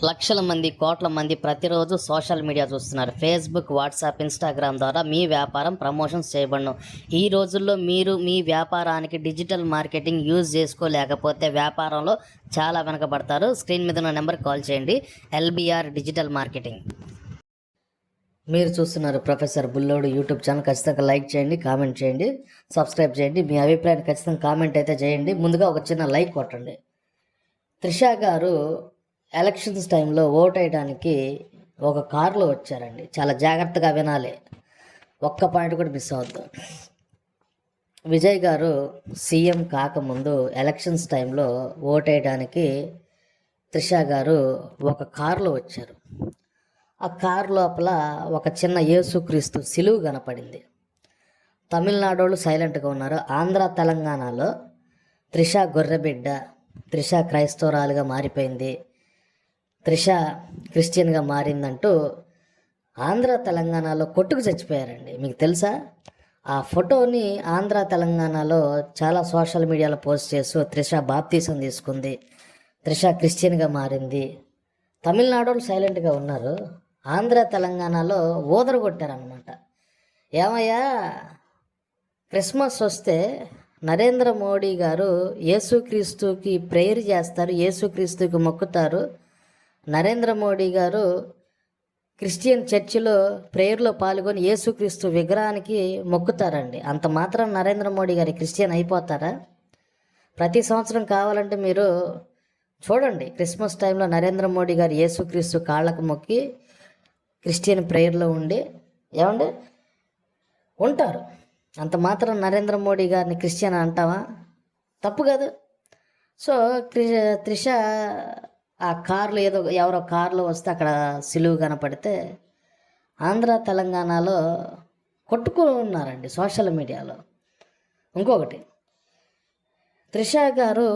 లక్షల మంది, కోట్ల మంది ప్రతిరోజు సోషల్ మీడియా చూస్తున్నారు. ఫేస్బుక్, వాట్సాప్, ఇన్స్టాగ్రామ్ ద్వారా మీ వ్యాపారం ప్రమోషన్స్ చేయబడను. ఈ రోజుల్లో మీరు మీ వ్యాపారానికి డిజిటల్ మార్కెటింగ్ యూజ్ చేసుకోలేకపోతే వ్యాపారంలో చాలా వెనకబడతారు. స్క్రీన్ మీద ఉన్న నెంబర్కి కాల్ చేయండి. LBR digital marketing. మీరు చూస్తున్నారు ప్రొఫెసర్ బుల్లోడు యూట్యూబ్ ఛానల్. ఖచ్చితంగా లైక్ చేయండి, కామెంట్ చేయండి, సబ్స్క్రైబ్ చేయండి. మీ అభిప్రాయాన్ని ఖచ్చితంగా కామెంట్ అయితే చేయండి. ముందుగా ఒక చిన్న లైక్ కొట్టండి. త్రిష గారు ఎలక్షన్స్ టైంలో ఓట్ వేయడానికి ఒక కారులో వచ్చారండి. చాలా జాగ్రత్తగా వినాలి, ఒక్క పాయింట్ కూడా మిస్ అవద్దు. విజయ్ గారు సీఎం కాకముందు ఎలక్షన్స్ టైంలో ఓట్ వేయడానికి త్రిష గారు ఒక కారులో వచ్చారు. ఆ కారు లోపల ఒక చిన్న యేసుక్రీస్తు సిలువు కనపడింది. తమిళనాడు వాళ్ళు సైలెంట్గా ఉన్నారు. ఆంధ్ర తెలంగాణలో త్రిష గొర్రెబిడ్డ, త్రిష క్రైస్తవురాలుగా మారిపోయింది, త్రిష క్రిస్టియన్గా మారిందంటూ ఆంధ్ర తెలంగాణలో కొట్టుకు చచ్చిపోయారండి. మీకు తెలుసా? ఆ ఫోటోని ఆంధ్ర తెలంగాణలో చాలా సోషల్ మీడియాలో పోస్ట్ చేస్తూ త్రిష బాప్తీసం తీసుకుంది, త్రిష క్రిస్టియన్గా మారింది. తమిళనాడు వాళ్ళు సైలెంట్గా ఉన్నారు. ఆంధ్ర తెలంగాణలో ఓదరు కొట్టారనమాట. ఏమయ్యా, క్రిస్మస్ వస్తే నరేంద్ర మోడీ గారు యేసుక్రీస్తుకి ప్రేయర్ చేస్తారు, యేసుక్రీస్తుకి మొక్కుతారు. నరేంద్ర మోడీ గారు క్రిస్టియన్ చర్చిలో ప్రేయర్లో పాల్గొని యేసుక్రీస్తు విగ్రహానికి మొక్కుతారండి. అంత మాత్రం నరేంద్ర మోడీ గారి క్రిస్టియన్ అయిపోతారా? ప్రతి సంవత్సరం కావాలంటే మీరు చూడండి, క్రిస్మస్ టైంలో నరేంద్ర మోడీ గారు యేసుక్రీస్తు కాళ్ళకు మొక్కి క్రిస్టియన్ ప్రేయర్లో ఉండి ఏమండి ఉంటారు. అంత మాత్రం నరేంద్ర మోడీ గారిని క్రిస్టియన్ అంటావా? తప్పు కాదు. సో త్రిష ఆ కార్లో ఎవరో కార్లో వస్తే అక్కడ సిలువు కనపడితే ఆంధ్ర తెలంగాణలో కొట్టుకున్నారండి సోషల్ మీడియాలో. ఇంకొకటి, త్రిష గారు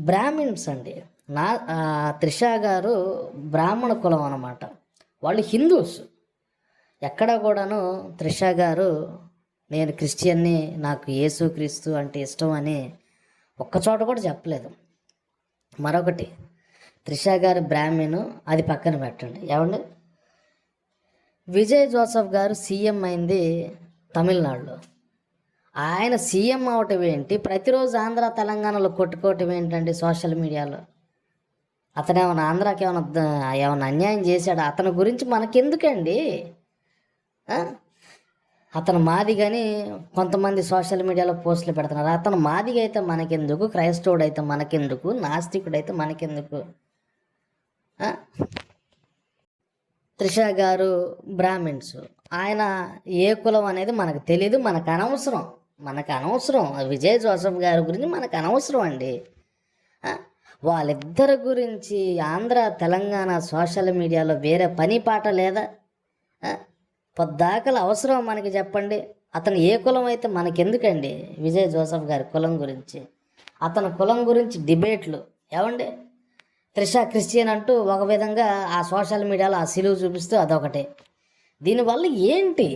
బ్రాహ్మిన్స్ అండి. త్రిష గారు బ్రాహ్మణ కులం అన్నమాట. వాళ్ళు హిందూస్. ఎక్కడ కూడాను త్రిష గారు నేను క్రిస్టియన్ని, నాకు యేసుక్రీస్తు అంటే ఇష్టం అని ఒక్కచోట కూడా చెప్పలేదు. మరొకటి, త్రిష గారు బ్రాహ్మణు, అది పక్కన పెట్టండి. ఏమండి, విజయ్ జోసెఫ్ గారు సీఎం అయింది తమిళనాడులో. ఆయన సీఎం అవటం ఏంటి, ప్రతిరోజు ఆంధ్ర తెలంగాణలో కొట్టుకోవటం ఏంటండి సోషల్ మీడియాలో? అతను ఏమైనా ఆంధ్రాకి ఏమైనా అన్యాయం చేశాడు? అతని గురించి మనకెందుకండి? అతను మాదిగా అని కొంతమంది సోషల్ మీడియాలో పోస్టులు పెడుతున్నారు. అతను మాదిగా అయితే మనకెందుకు, క్రైస్తవుడు అయితే మనకెందుకు, నాస్తికుడు అయితే మనకెందుకు? త్రిష గారు బ్రాహ్మిన్స్. ఆయన ఏ కులం అనేది మనకు తెలీదు, మనకు అనవసరం. విజయ్ జోసెఫ్ గారి గురించి మనకు అనవసరం అండి. వాళ్ళిద్దరి గురించి ఆంధ్ర తెలంగాణ సోషల్ మీడియాలో వేరే పని పాట లేదా? పొద్దాకలు అవసరం మనకి చెప్పండి. అతను ఏ కులం అయితే మనకెందుకండి? విజయ్ జోసెఫ్ గారి కులం గురించి, అతని కులం గురించి డిబేట్లు. ఏమండి, త్రిష క్రిస్టియన్ అంటూ ఒక విధంగా ఆ సోషల్ మీడియాలో ఆ సిలువు చూపిస్తూ అదొకటే. దీనివల్ల ఏంటి?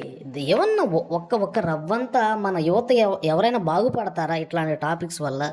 ఏమన్నా ఒక్క రవ్వంతా మన యువత ఎవరైనా బాగుపడతారా ఇట్లాంటి టాపిక్స్ వల్ల?